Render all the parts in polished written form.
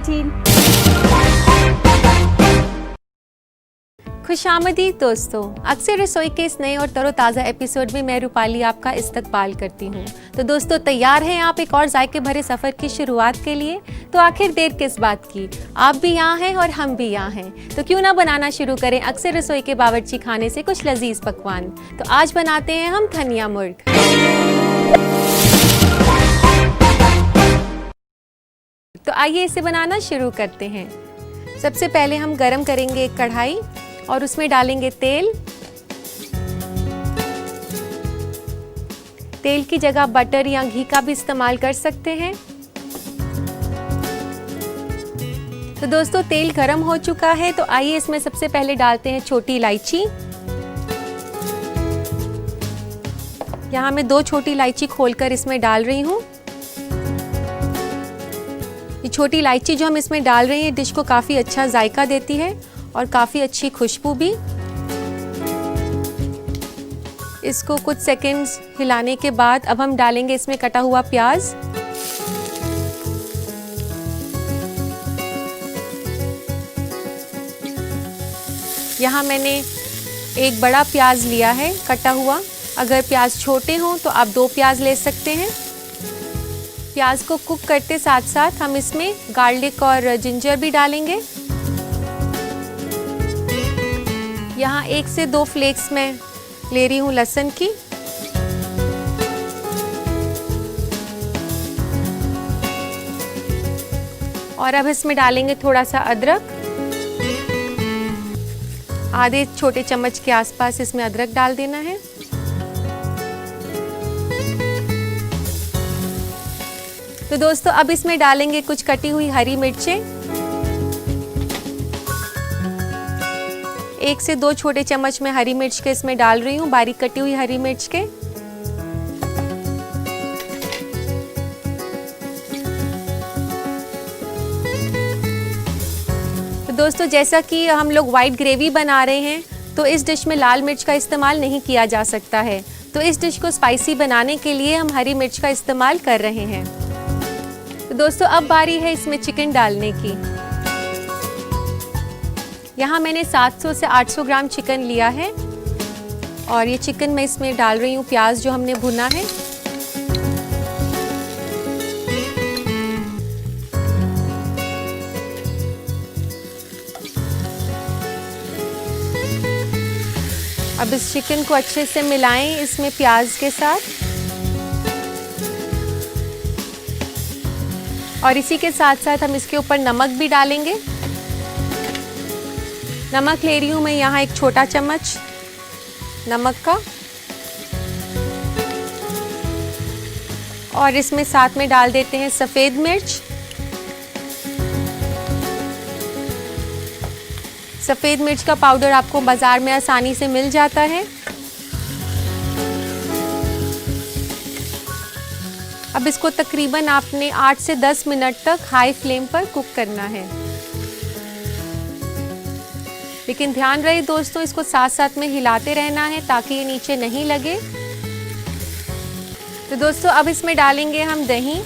19. खुशामदीद दोस्तों, अक्सर रसोई के इस नए और तरोताज़ा एपिसोड में मैं रूपाली आपका इस्तकबाल करती हूँ। तो दोस्तों, तैयार हैं आप एक और जायके भरे सफ़र की शुरुआत के लिए? तो आखिर देर किस बात की, आप भी यहाँ हैं और हम भी यहाँ हैं, तो क्यों ना बनाना शुरू करें अक्सर रसोई के बावर्ची खाने से कुछ लजीज पकवान। तो आज बनाते हैं हम धनिया मुर्ग। तो आइए इसे बनाना शुरू करते हैं। सबसे पहले हम गरम करेंगे एक कढ़ाई और उसमें डालेंगे तेल। तेल की जगह बटर या घी का भी इस्तेमाल कर सकते हैं। तो दोस्तों, तेल गरम हो चुका है, तो आइए इसमें सबसे पहले डालते हैं छोटी इलायची। यहाँ मैं 2 छोटी इलायची खोलकर इसमें डाल रही हूँ। ये छोटी इलायची जो हम इसमें डाल रहे हैं डिश को काफ़ी अच्छा जायका देती है और काफ़ी अच्छी खुशबू भी। इसको कुछ सेकंड्स हिलाने के बाद अब हम डालेंगे इसमें कटा हुआ प्याज। यहाँ मैंने एक बड़ा प्याज लिया है कटा हुआ। अगर प्याज छोटे हों तो आप 2 प्याज ले सकते हैं। प्याज को कुक करते साथ साथ हम इसमें गार्लिक और जिंजर भी डालेंगे। यहाँ 1 से 2 फ्लेक्स मैं ले रही हूँ लहसुन की। और अब इसमें डालेंगे थोड़ा सा अदरक। आधे छोटे चम्मच के आसपास इसमें अदरक डाल देना है। तो दोस्तों, अब इसमें डालेंगे कुछ कटी हुई हरी मिर्चें। 1 से 2 छोटे चम्मच में हरी मिर्च के इसमें डाल रही हूँ, बारीक कटी हुई हरी मिर्च के। तो दोस्तों, जैसा कि हम लोग वाइट ग्रेवी बना रहे हैं तो इस डिश में लाल मिर्च का इस्तेमाल नहीं किया जा सकता है। तो इस डिश को स्पाइसी बनाने के लिए हम हरी मिर्च का इस्तेमाल कर रहे हैं। तो दोस्तों, अब बारी है इसमें चिकन डालने की। यहाँ मैंने 700 से 800 ग्राम चिकन लिया है और ये चिकन मैं इसमें डाल रही हूँ प्याज जो हमने भुना है। अब इस चिकन को अच्छे से मिलाएं इसमें प्याज के साथ। और इसी के साथ साथ हम इसके ऊपर नमक भी डालेंगे। नमक ले रही हूँ मैं यहाँ 1 छोटा चम्मच नमक का। और इसमें साथ में डाल देते हैं सफ़ेद मिर्च। सफ़ेद मिर्च का पाउडर आपको बाज़ार में आसानी से मिल जाता है। अब इसको तकरीबन आपने 8 से 10 मिनट तक हाई फ्लेम पर कुक करना है। लेकिन ध्यान रहे दोस्तों, इसको साथ साथ में हिलाते रहना है ताकि ये नीचे नहीं लगे। तो दोस्तों, अब इसमें डालेंगे हम दही।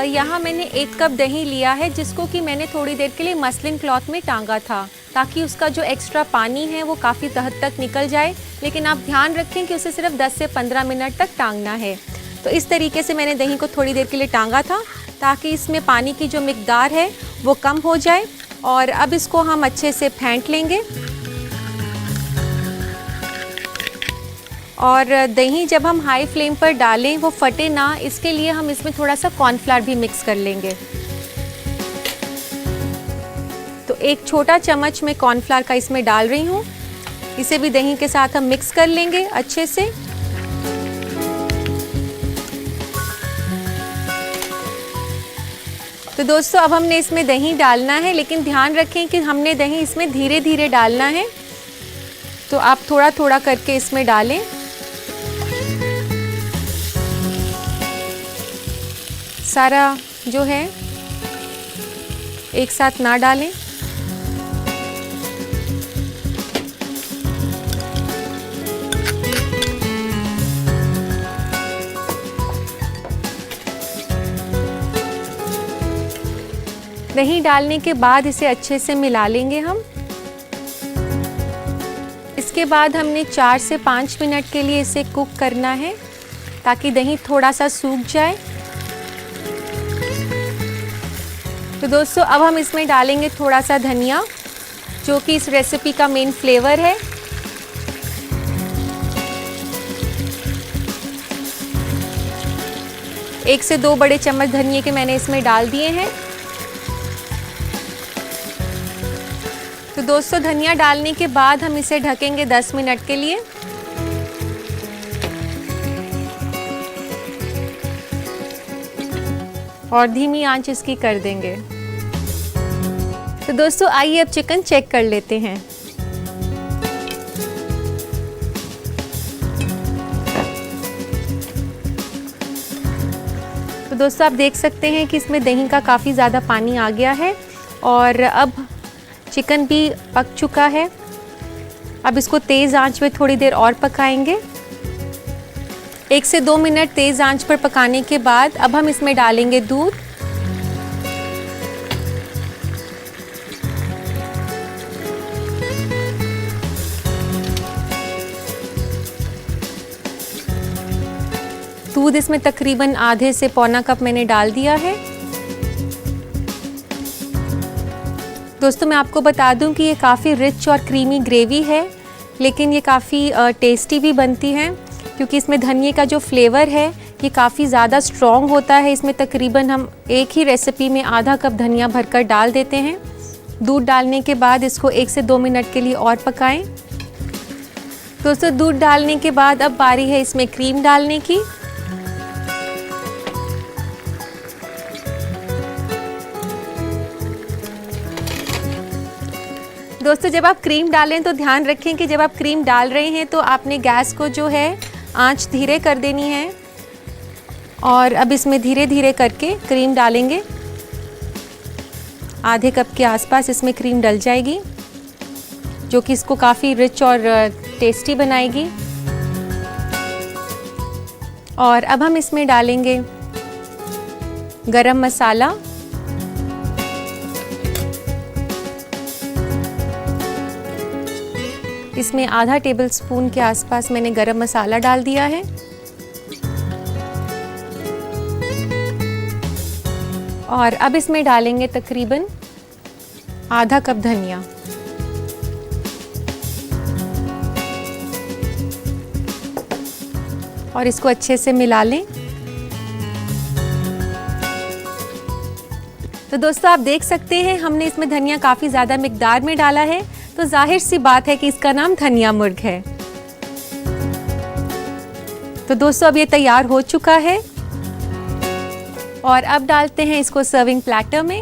यहाँ मैंने 1 कप दही लिया है जिसको कि मैंने थोड़ी देर के लिए मसलिन क्लॉथ में टांगा था ताकि उसका जो एक्स्ट्रा पानी है वो काफ़ी हद तक निकल जाए। लेकिन आप ध्यान रखें कि उसे सिर्फ 10 से 15 मिनट तक टांगना है। तो इस तरीके से मैंने दही को थोड़ी देर के लिए टांगा था ताकि इसमें पानी की जो मिकदार है वो कम हो जाए। और अब इसको हम अच्छे से फेंट लेंगे। और दही जब हम हाई फ्लेम पर डालें वो फटे ना, इसके लिए हम इसमें थोड़ा सा कॉर्नफ्लावर भी मिक्स कर लेंगे। तो 1 छोटा चम्मच मैं कॉर्नफ्लावर का इसमें डाल रही हूँ। इसे भी दही के साथ हम मिक्स कर लेंगे अच्छे से। तो दोस्तों, अब हमने इसमें दही डालना है, लेकिन ध्यान रखें कि हमने दही इसमें धीरे धीरे डालना है। तो आप थोड़ा थोड़ा करके इसमें डालें। सारा जो है एक साथ ना डालें। दही डालने के बाद इसे अच्छे से मिला लेंगे हम। इसके बाद हमने 4 से 5 मिनट के लिए इसे कुक करना है ताकि दही थोड़ा सा सूख जाए। तो दोस्तों अब हम इसमें डालेंगे थोड़ा सा धनिया, जो कि इस रेसिपी का मेन फ्लेवर है। एक से 2 बड़े चम्मच धनिया के मैंने इसमें डाल दिए हैं। तो दोस्तों धनिया डालने के बाद हम इसे ढकेंगे 10 मिनट के लिए। और धीमी आंच इसकी कर देंगे। तो दोस्तों आइए अब चिकन चेक कर लेते हैं। तो दोस्तों आप देख सकते हैं कि इसमें दही का काफ़ी ज़्यादा पानी आ गया है और अब चिकन भी पक चुका है। अब इसको तेज़ आंच पे थोड़ी देर और पकाएंगे। 1 से 2 मिनट तेज़ आंच पर पकाने के बाद अब हम इसमें डालेंगे दूध। दूध इसमें तकरीबन आधे से पौना कप मैंने डाल दिया है। दोस्तों मैं आपको बता दूं कि ये काफ़ी रिच और क्रीमी ग्रेवी है, लेकिन ये काफ़ी टेस्टी भी बनती है क्योंकि इसमें धनिए का जो फ्लेवर है ये काफ़ी ज़्यादा स्ट्रॉन्ग होता है। इसमें तकरीबन हम एक ही रेसिपी में आधा कप धनिया भरकर डाल देते हैं। दूध डालने के बाद इसको 1 से 2 मिनट के लिए और पकाएं। दोस्तों दूध डालने के बाद अब बारी है इसमें क्रीम डालने की। दोस्तों जब आप क्रीम डालें तो ध्यान रखें कि जब आप क्रीम डाल रहे हैं तो आपने गैस को जो है आंच धीरे कर देनी है। और अब इसमें धीरे धीरे करके क्रीम डालेंगे। आधे कप के आसपास इसमें क्रीम डल जाएगी, जो कि इसको काफ़ी रिच और टेस्टी बनाएगी। और अब हम इसमें डालेंगे गरम मसाला, इसमें आधा टेबलस्पून के आसपास मैंने गरम मसाला डाल दिया है। और अब इसमें डालेंगे तकरीबन आधा कप धनिया। और इसको अच्छे से मिला लें। तो दोस्तों आप देख सकते हैं हमने इसमें धनिया काफ़ी ज़्यादा मिकदार में डाला है, तो जाहिर सी बात है कि इसका नाम धनिया मुर्ग है। तो दोस्तों अब ये तैयार हो चुका है और अब डालते हैं इसको सर्विंग प्लेटर में।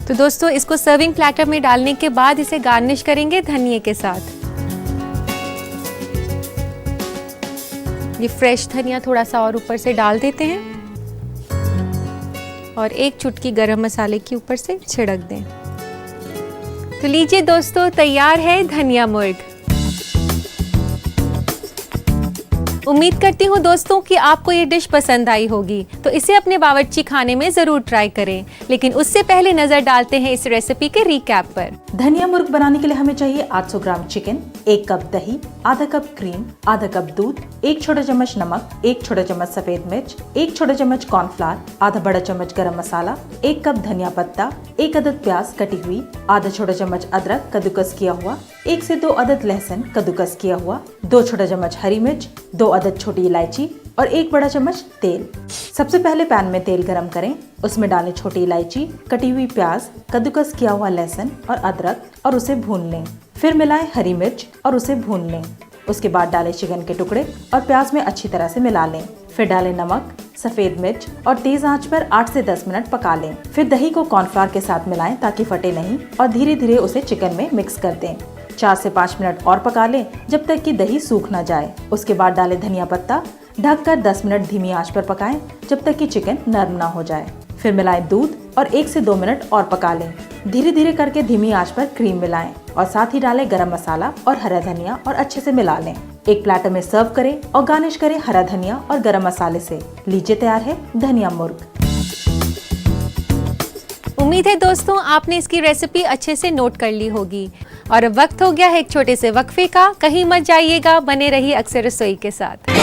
तो दोस्तों इसको सर्विंग प्लेटर में डालने के बाद इसे गार्निश करेंगे धनिए के साथ। ये फ्रेश धनिया थोड़ा सा और ऊपर से डाल देते हैं और 1 चुटकी गरम मसाले की ऊपर से छिड़क दें। तो लीजिए दोस्तों तैयार है धनिया मुर्ग। उम्मीद करती हूँ दोस्तों कि आपको ये डिश पसंद आई होगी, तो इसे अपने बावर्ची खाने में ज़रूर ट्राई करें। लेकिन उससे पहले नज़र डालते हैं इस रेसिपी के रिकैप पर। धनिया मुर्ग बनाने के लिए हमें चाहिए 800 ग्राम चिकन, 1 कप दही, आधा कप क्रीम, आधा कप दूध, 1 छोटा चम्मच नमक, 1 छोटा चम्मच सफेद मिर्च, 1 छोटा चम्मच कॉर्नफ्लावर, आधा बड़ा चम्मच गरम मसाला, 1 कप धनिया पत्ता, 1 अदद प्याज कटी हुई, आधा छोटा चम्मच अदरक कद्दूकस किया हुआ, 1 से 2 अदद लहसुन कद्दूकस किया हुआ, 2 छोटा चम्मच हरी मिर्च, 2 अदद छोटी इलायची और 1 बड़ा चम्मच तेल। सबसे पहले पैन में तेल गरम करें, उसमें डालें छोटी इलायची, कटी हुई प्याज, कद्दूकस किया हुआ लहसुन और अदरक और उसे भून लें। फिर मिलाएं हरी मिर्च और उसे भून लें। उसके बाद डालें चिकन के टुकड़े और प्याज में अच्छी तरह से मिला लें। फिर डालें नमक, सफेद मिर्च और तेज आंच पर 8 से 10 मिनट पका लें। फिर दही को कॉर्नफ्लावर के साथ मिलाएं ताकि फटे नहीं और धीरे धीरे उसे चिकन में मिक्स कर दें। 4 से 5 मिनट और पका लें जब तक कि दही सूख न जाए। उसके बाद डालें धनिया पत्ता, ढककर 10 मिनट धीमी आंच पर पकाएं जब तक कि चिकन नरम ना हो जाए। फिर मिलाएं दूध और 1 से 2 मिनट और पका लें। धीरे धीरे करके धीमी आंच पर क्रीम मिलाएं और साथ ही डालें गरम मसाला और हरा धनिया और अच्छे से मिला लें। एक प्लेटर में सर्व करें और गार्निश करें हरा धनिया और गरम मसाले से। लीजिए तैयार है धनिया मुर्ग। उम्मीद है दोस्तों आपने इसकी रेसिपी अच्छे से नोट कर ली होगी। और अब वक्त हो गया है एक छोटे से वक्फे का। कहीं मत जाइएगा, बने रहिए अक्सर रसोई के साथ।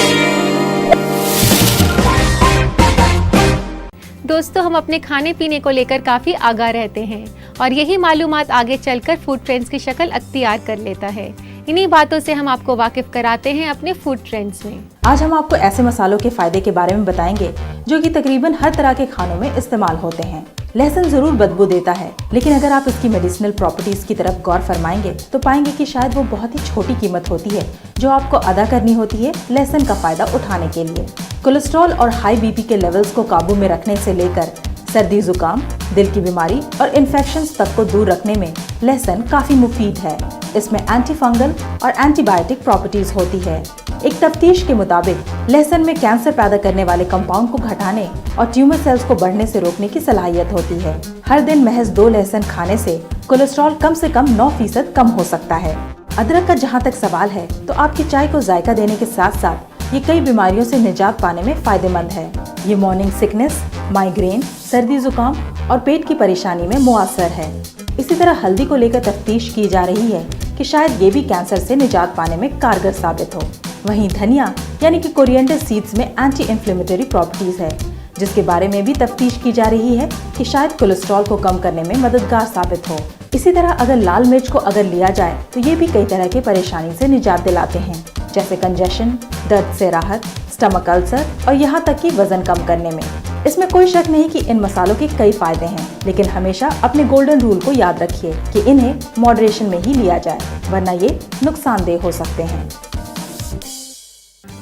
दोस्तों हम अपने खाने पीने को लेकर काफ़ी आगाह रहते हैं और यही मालूमात आगे चलकर फूड ट्रेंड्स की शक्ल अख्तियार कर लेता है। इन्हीं बातों से हम आपको वाकिफ कराते हैं अपने फूड ट्रेंड्स में। आज हम आपको ऐसे मसालों के फायदे के बारे में बताएंगे जो कि तकरीबन हर तरह के खानों में इस्तेमाल होते हैं। लहसुन जरूर बदबू देता है, लेकिन अगर आप इसकी मेडिसिनल प्रॉपर्टीज की तरफ गौर फरमाएंगे तो पाएंगे कि शायद वो बहुत ही छोटी कीमत होती है जो आपको अदा करनी होती है लहसुन का फायदा उठाने के लिए। कोलेस्ट्रॉल और हाई बीपी के लेवल्स को काबू में रखने से लेकर सर्दी जुकाम, दिल की बीमारी और इन्फेक्शंस तक को दूर रखने में लहसुन काफी मुफीद है। इसमें एंटी फंगल और एंटीबायोटिक प्रॉपर्टीज होती है। एक तफ्तीश के मुताबिक लहसुन में कैंसर पैदा करने वाले कंपाउंड को घटाने और ट्यूमर सेल्स को बढ़ने से रोकने की सलाहियत होती है। हर दिन महज 2 लहसुन खाने से कोलेस्ट्रॉल कम से कम 9% कम हो सकता है। अदरक का जहाँ तक सवाल है तो आपकी चाय को जायका देने के साथ साथ ये कई बीमारियों से निजात पाने में फायदेमंद है। ये मॉर्निंग सिकनेस, माइग्रेन, सर्दी जुकाम और पेट की परेशानी में मुअस्सर है। इसी तरह हल्दी को लेकर तफ्तीश की जा रही है कि शायद ये भी कैंसर से निजात पाने में कारगर साबित हो। वहीं धनिया यानी कि कोरिएंडर सीड्स में एंटी इन्फ्लेमेटरी प्रॉपर्टीज है, जिसके बारे में भी तफ्तीश की जा रही है कि शायद कोलेस्ट्रॉल को कम करने में मददगार साबित हो। इसी तरह अगर लाल मिर्च को अगर लिया जाए तो ये भी कई तरह के परेशानी से निजात दिलाते हैं, जैसे कंजेशन, दर्द से राहत, स्टमक अल्सर और यहाँ तक कि वजन कम करने में। इसमें कोई शक नहीं कि इन मसालों के कई फायदे हैं, लेकिन हमेशा अपने गोल्डन रूल को याद रखिए कि इन्हें मॉडरेशन में ही लिया जाए, वरना ये नुकसानदेह हो सकते हैं।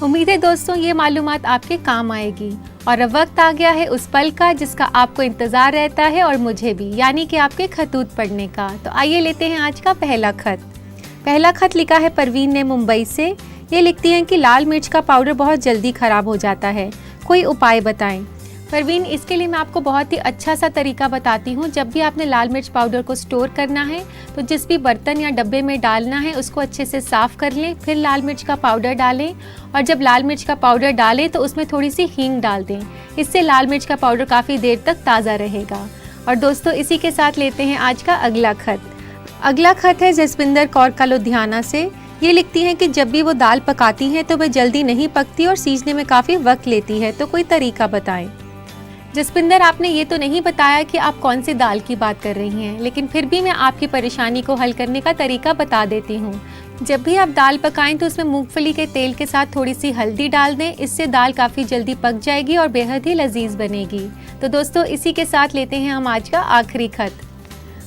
उम्मीद है दोस्तों ये मालूमात आपके काम आएगी। और अब वक्त आ गया है उस पल का जिसका आपको इंतजार रहता है और मुझे भी, यानी कि आपके खतूत पढ़ने का। तो आइए लेते हैं आज का पहला खत। पहला खत लिखा है परवीन ने मुंबई से। ये लिखती हैं कि लाल मिर्च का पाउडर बहुत जल्दी खराब हो जाता है, कोई उपाय बताएं। परवीन, इसके लिए मैं आपको बहुत ही अच्छा सा तरीका बताती हूँ। जब भी आपने लाल मिर्च पाउडर को स्टोर करना है तो जिस भी बर्तन या डब्बे में डालना है उसको अच्छे से साफ़ कर लें, फिर लाल मिर्च का पाउडर डालें और जब लाल मिर्च का पाउडर डालें तो उसमें थोड़ी सी हींग डाल दें। इससे लाल मिर्च का पाउडर काफ़ी देर तक ताज़ा रहेगा। और दोस्तों इसी के साथ लेते हैं आज का अगला खत। अगला खत है जसविंदर कौर का लुधियाना से। ये लिखती हैं कि जब भी वो दाल पकाती हैं तो वह जल्दी नहीं पकती और सीजने में काफ़ी वक्त लेती है, तो कोई तरीका बताएं। जसविंदर, आपने ये तो नहीं बताया कि आप कौन सी दाल की बात कर रही हैं, लेकिन फिर भी मैं आपकी परेशानी को हल करने का तरीका बता देती हूँ। जब भी आप दाल पकाएं तो उसमें मूंगफली के तेल के साथ थोड़ी सी हल्दी डाल दें। इससे दाल काफ़ी जल्दी पक जाएगी और बेहद ही लजीज बनेगी। तो दोस्तों इसी के साथ लेते हैं हम आज का आखिरी खत।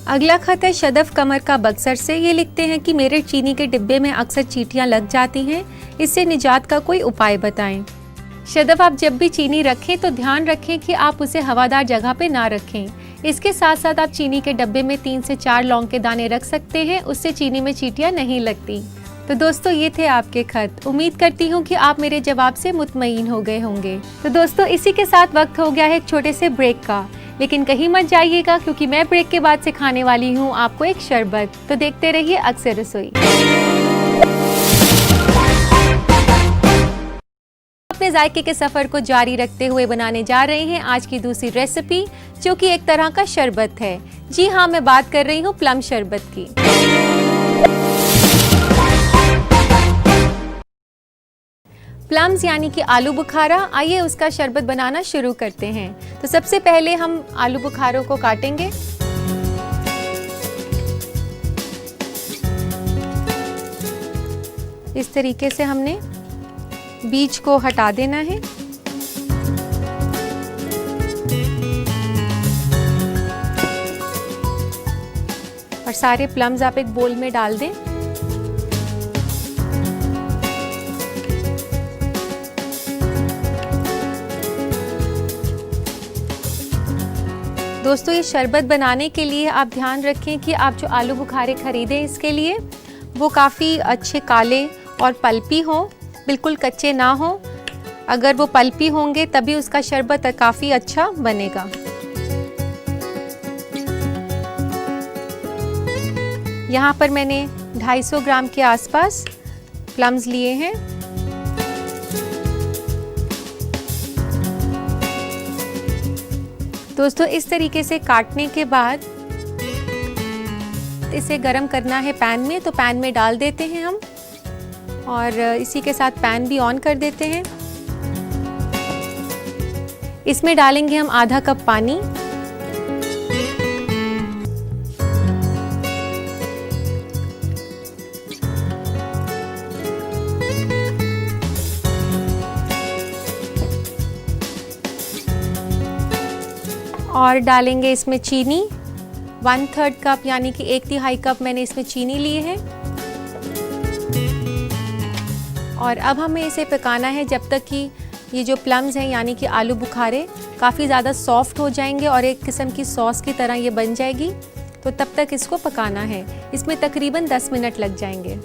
अगला खत है शदफ कमर का बक्सर से। ये लिखते हैं कि मेरे चीनी के डिब्बे में अक्सर चींटियाँ लग जाती हैं, इससे निजात का कोई उपाय बताएं। शदफ, आप जब भी चीनी रखें तो ध्यान रखें कि आप उसे हवादार जगह पे ना रखें। इसके साथ साथ आप चीनी के डब्बे में 3 से 4 लौंग के दाने रख सकते हैं, उससे चीनी में चींटियाँ नहीं लगती। तो दोस्तों ये थे आपके खत। उम्मीद करती हूँ कि आप मेरे जवाब से मुतमईन हो गए होंगे। तो दोस्तों इसी के साथ वक्त हो गया है एक छोटे से ब्रेक का, लेकिन कहीं मत जाइएगा क्योंकि मैं ब्रेक के बाद से खाने वाली हूँ आपको एक शरबत। तो देखते रहिए अक्सर रसोई। अपने जायके के सफर को जारी रखते हुए बनाने जा रहे हैं आज की दूसरी रेसिपी, जो कि एक तरह का शरबत है। जी हाँ, मैं बात कर रही हूँ प्लम शरबत की। प्लम्स यानी कि आलू बुखारा। आइए उसका शरबत बनाना शुरू करते हैं। तो सबसे पहले हम आलू बुखारों को काटेंगे। इस तरीके से हमने बीज को हटा देना है। और सारे प्लम्स आप एक बोल में डाल दें। दोस्तों ये शरबत बनाने के लिए आप ध्यान रखें कि आप जो आलू बुखारे ख़रीदें इसके लिए वो काफ़ी अच्छे काले और पल्पी हों, बिल्कुल कच्चे ना हों। अगर वो पल्पी होंगे तभी उसका शरबत काफ़ी अच्छा बनेगा। यहाँ पर मैंने 250 ग्राम के आसपास प्लम्स लिए हैं। दोस्तों इस तरीके से काटने के बाद इसे गरम करना है पैन में, तो पैन में डाल देते हैं हम और इसी के साथ पैन भी ऑन कर देते हैं। इसमें डालेंगे हम आधा कप पानी। और डालेंगे इसमें चीनी, 1/3 कप यानी कि 1/3 कप मैंने इसमें चीनी ली है। और अब हमें इसे पकाना है जब तक कि ये जो प्लम्स हैं यानी कि आलू बुखारे काफ़ी ज़्यादा सॉफ्ट हो जाएंगे और एक किस्म की सॉस की तरह ये बन जाएगी। तो तब तक इसको पकाना है। इसमें तकरीबन 10 मिनट लग जाएंगे।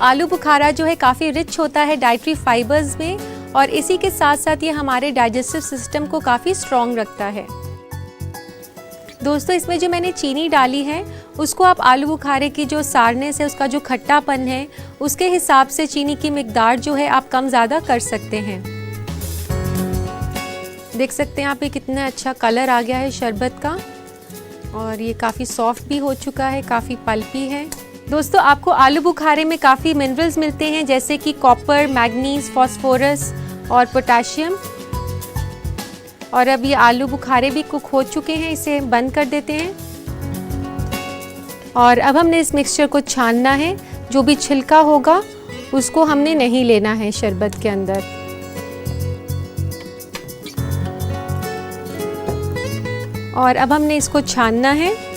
आलू बुखारा जो है काफ़ी रिच होता है डाइटरी फाइबर्स में और इसी के साथ साथ ये हमारे डाइजेस्टिव सिस्टम को काफ़ी स्ट्रॉन्ग रखता है। दोस्तों इसमें जो मैंने चीनी डाली है उसको आप आलू बुखारे की जो सारनेस है, उसका जो खट्टापन है, उसके हिसाब से चीनी की मिकदार जो है आप कम ज़्यादा कर सकते हैं। देख सकते हैं आप ये कितना अच्छा कलर आ गया है शरबत का और ये काफ़ी सॉफ्ट भी हो चुका है, काफ़ी पल्पी है। दोस्तों आपको आलू बुखारे में काफ़ी मिनरल्स मिलते हैं जैसे कि कॉपर, मैग्नीज, फास्फोरस और पोटेशियम। और अब ये आलू बुखारे भी कुक हो चुके हैं, इसे बंद कर देते हैं। और अब हमने इस मिक्सचर को छानना है। जो भी छिलका होगा उसको हमने नहीं लेना है शरबत के अंदर। और अब हमने इसको छानना है।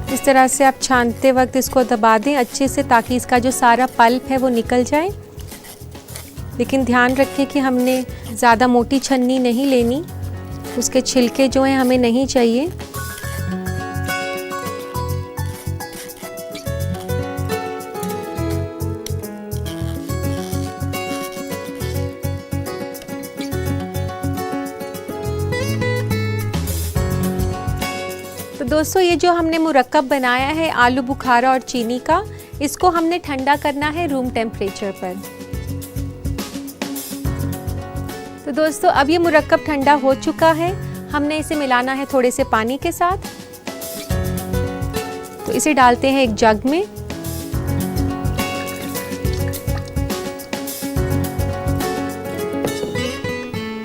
इस तरह से आप छानते वक्त इसको दबा दें अच्छे से ताकि इसका जो सारा पल्प है वो निकल जाए। लेकिन ध्यान रखें कि हमने ज़्यादा मोटी छन्नी नहीं लेनी, उसके छिलके जो हैं हमें नहीं चाहिए। तो दोस्तों ये जो हमने मुरक्कब बनाया है आलू बुखारा और चीनी का, इसको हमने ठंडा करना है रूम टेम्परेचर पर। तो दोस्तों अब ये मुरक्कब ठंडा हो चुका है। हमने इसे मिलाना है थोड़े से पानी के साथ। तो इसे डालते हैं एक जग में।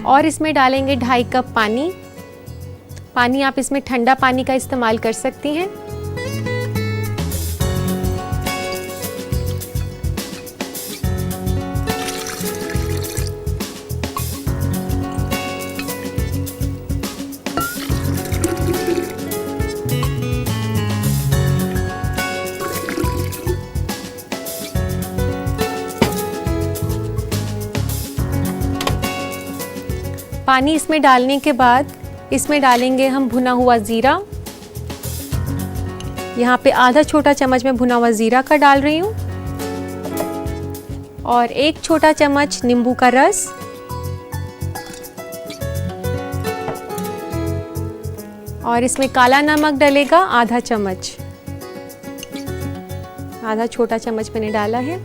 और इसमें डालेंगे 2.5 कप पानी। पानी आप इसमें ठंडा पानी का इस्तेमाल कर सकती हैं। पानी इसमें डालने के बाद इसमें डालेंगे हम भुना हुआ ज़ीरा। यहाँ पे आधा छोटा चम्मच मैं भुना हुआ ज़ीरा का डाल रही हूँ और 1 छोटा चम्मच नींबू का रस और इसमें काला नमक डलेगा आधा चम्मच, आधा छोटा चम्मच मैंने डाला है।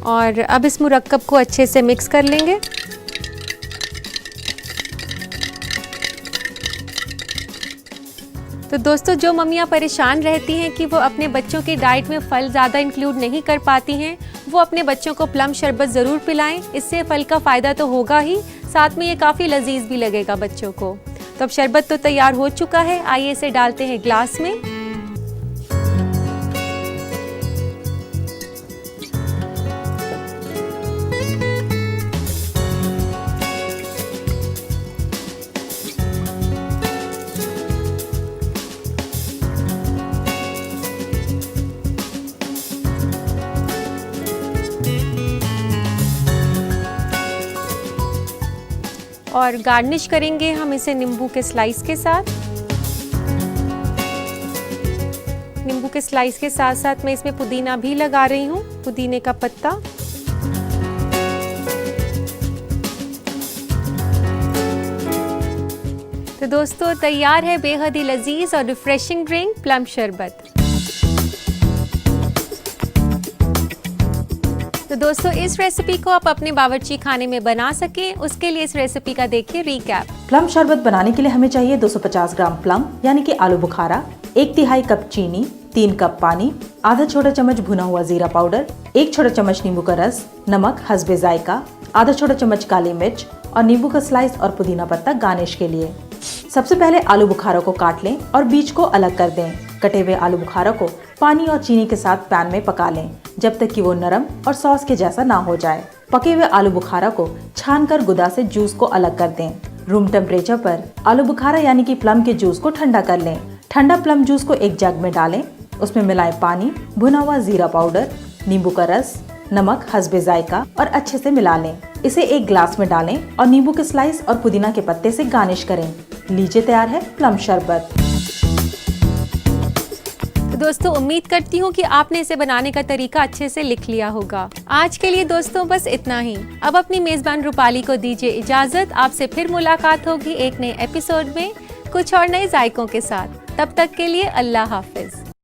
और अब इस मुरक्कब को अच्छे से मिक्स कर लेंगे। तो दोस्तों जो मम्मियाँ परेशान रहती हैं कि वो अपने बच्चों की डाइट में फल ज़्यादा इंक्लूड नहीं कर पाती हैं, वो अपने बच्चों को प्लम शरबत ज़रूर पिलाएं। इससे फल का फ़ायदा तो होगा ही, साथ में ये काफ़ी लजीज भी लगेगा बच्चों को। तो अब शरबत तो तैयार हो चुका है, आइए इसे डालते हैं ग्लास में। और गार्निश करेंगे हम इसे नींबू के स्लाइस के साथ। नींबू के स्लाइस के साथ साथ मैं इसमें पुदीना भी लगा रही हूँ, पुदीने का पत्ता। तो दोस्तों तैयार है बेहद ही लजीज और रिफ्रेशिंग ड्रिंक प्लम शरबत। तो दोस्तों इस रेसिपी को आप अपने बावर्ची खाने में बना सकें, उसके लिए इस रेसिपी का देखिए रिकैप। प्लम शरबत बनाने के लिए हमें चाहिए 250 ग्राम प्लम यानी कि आलू बुखारा, 1/3 कप चीनी, 3 कप पानी, आधा छोटा चम्मच भुना हुआ जीरा पाउडर, 1 छोटा चम्मच नींबू का रस, नमक हस्बे जायका, आधा छोटा चम्मच काली मिर्च और नींबू का स्लाइस और पुदीना पत्ता गार्निश के लिए। सबसे पहले आलू बुखारा को काट लें और बीज को अलग कर दें। कटे हुए आलू बुखारा को पानी और चीनी के साथ पैन में पका लें जब तक कि वो नरम और सॉस के जैसा ना हो जाए। पके हुए आलू बुखारा को छानकर गुदा से जूस को अलग कर दें। रूम टेम्परेचर पर आलू बुखारा यानी कि प्लम के जूस को ठंडा कर लें। ठंडा प्लम जूस को एक जग में डालें, उसमें मिलाएं पानी, भुना हुआ जीरा पाउडर, नींबू का रस, नमक हस्बे जायका और अच्छे से मिला लें। इसे एक ग्लास में डालें और नींबू के स्लाइस और पुदीना के पत्ते से गार्निश करें। लीजिए तैयार है प्लम शरबत। तो दोस्तों उम्मीद करती हूँ कि आपने इसे बनाने का तरीका अच्छे से लिख लिया होगा। आज के लिए दोस्तों बस इतना ही। अब अपनी मेजबान रूपाली को दीजिए इजाजत। आपसे फिर मुलाकात होगी एक नए एपिसोड में कुछ और नए जायकों के साथ। तब तक के लिए अल्लाह हाफिज।